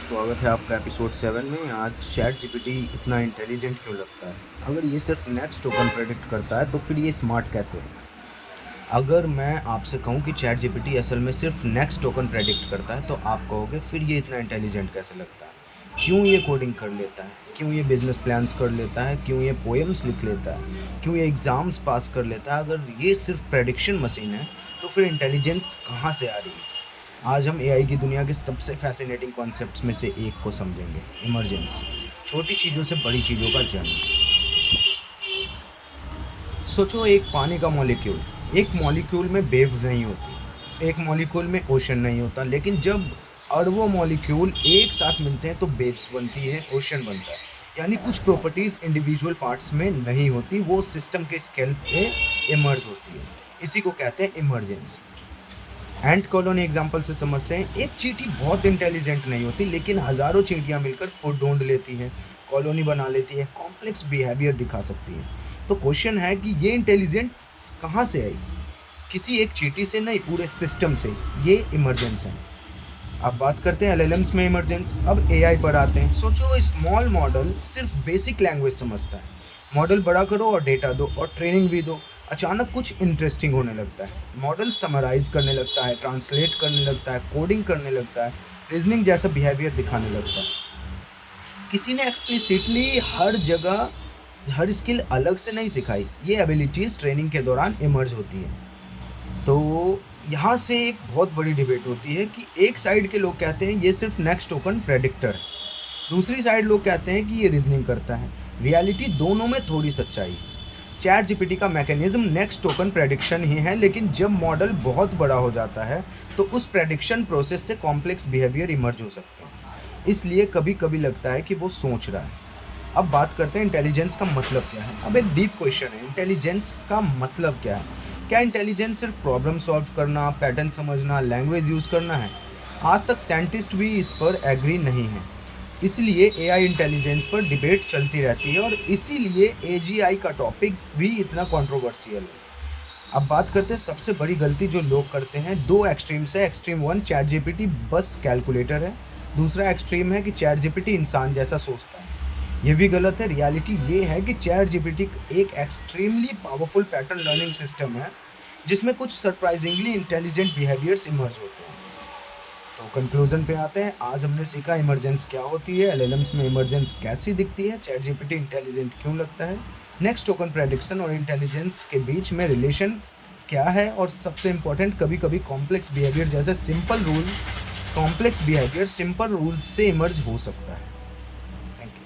स्वागत है आपका एपिसोड 7 में। आज चैट जीपीटी इतना इंटेलिजेंट क्यों लगता है? अगर ये सिर्फ नेक्स्ट टोकन प्रेडिक्ट करता है तो फिर ये स्मार्ट कैसे है? अगर मैं आपसे कहूँ कि चैट जीपीटी असल में सिर्फ नेक्स्ट टोकन प्रेडिक्ट करता है तो आप कहोगे फिर ये इतना इंटेलिजेंट कैसे लगता है? क्यों ये कोडिंग कर लेता है? क्यों ये बिजनेस प्लान्स कर लेता है? क्यों ये पोएम्स लिख लेता है? क्यों ये एग्ज़ाम्स पास कर लेता है? अगर ये सिर्फ प्रेडिक्शन मशीन है तो फिर इंटेलिजेंस कहाँ से आ रही है? आज हम एआई की दुनिया के सबसे फैसिनेटिंग कॉन्सेप्ट्स में से एक को समझेंगे, इमर्जेंस। छोटी चीज़ों से बड़ी चीज़ों का जन्म। सोचो एक पानी का मॉलिक्यूल, एक मॉलिक्यूल में वेव नहीं होती, एक मॉलिक्यूल में ओशन नहीं होता, लेकिन जब अरबों मॉलिक्यूल एक साथ मिलते हैं तो वेव्स बनती है, ओशन बनता है। यानी कुछ प्रॉपर्टीज़ इंडिविजुअल पार्ट्स में नहीं होती, वो सिस्टम के स्केल पे इमर्ज होती है। इसी को कहते हैं इमर्जेंस। एंट कॉलोनी एग्जाम्पल से समझते हैं। एक चींटी बहुत इंटेलिजेंट नहीं होती, लेकिन हज़ारों चींटियां मिलकर फूड ढूंढ लेती हैं, कॉलोनी बना लेती है, कॉम्प्लेक्स बिहेवियर दिखा सकती है। तो क्वेश्चन है कि ये इंटेलिजेंस कहाँ से आई? किसी एक चींटी से नहीं, पूरे सिस्टम से। ये इमरजेंस है। अब बात करते हैं एलएलएम्स में इमरजेंस। अब एआई पर आते हैं। सोचो स्मॉल मॉडल सिर्फ बेसिक लैंग्वेज समझता है। मॉडल बड़ा करो और डेटा दो और ट्रेनिंग भी दो, अचानक कुछ इंटरेस्टिंग होने लगता है। मॉडल समराइज करने लगता है, ट्रांसलेट करने लगता है, कोडिंग करने लगता है, रीजनिंग जैसा बिहेवियर दिखाने लगता है। किसी ने एक्सप्लिसिटली हर जगह हर स्किल अलग से नहीं सिखाई, ये एबिलिटीज़ ट्रेनिंग के दौरान इमर्ज होती है। तो यहाँ से एक बहुत बड़ी डिबेट होती है कि एक साइड के लोग कहते हैं ये सिर्फ नेक्स्ट टोकन प्रेडिक्टर है, दूसरी साइड लोग कहते हैं कि ये रीजनिंग करता है। रियलिटी दोनों में थोड़ी सच्चाई है। चैट जीपीटी का मैकेनिज्म नेक्स्ट टोकन प्रेडिक्शन ही है, लेकिन जब मॉडल बहुत बड़ा हो जाता है तो उस प्रेडिक्शन प्रोसेस से कॉम्प्लेक्स बिहेवियर इमर्ज हो सकते हैं। इसलिए कभी कभी लगता है कि वो सोच रहा है। अब बात करते हैं इंटेलिजेंस का मतलब क्या है। अब एक डीप क्वेश्चन है, इंटेलिजेंस का मतलब क्या है? क्या इंटेलिजेंस सिर्फ प्रॉब्लम सॉल्व करना, पैटर्न समझना, लैंग्वेज यूज़ करना है? आज तक साइंटिस्ट भी इस पर एग्री नहीं है। इसलिए एआई इंटेलिजेंस पर डिबेट चलती रहती है और इसीलिए एजीआई का टॉपिक भी इतना कंट्रोवर्शियल है। अब बात करते हैं सबसे बड़ी गलती जो लोग करते हैं। दो एक्सट्रीम्स है। एक्सट्रीम 1, चैट जीपीटी बस कैलकुलेटर है। दूसरा एक्सट्रीम है कि चैट जीपीटी इंसान जैसा सोचता है। ये भी गलत है। रियलिटी ये है कि चैट जीपीटी एक extremely powerful pattern learning system है, जिसमें कुछ सरप्राइजिंगली इंटेलिजेंट बिहेवियर्स इमर्ज होते हैं। तो कंक्लूजन पे आते हैं। आज हमने सीखा इमरजेंस क्या होती है, एलएलएम्स में इमरजेंस कैसी दिखती है, चैट जीपीटी इंटेलिजेंट क्यों लगता है, नेक्स्ट टोकन प्रेडिक्शन और इंटेलिजेंस के बीच में रिलेशन क्या है, और सबसे इम्पोर्टेंट, कभी कभी कॉम्प्लेक्स बिहेवियर से सिंपल रूल्स से इमर्ज हो सकता है।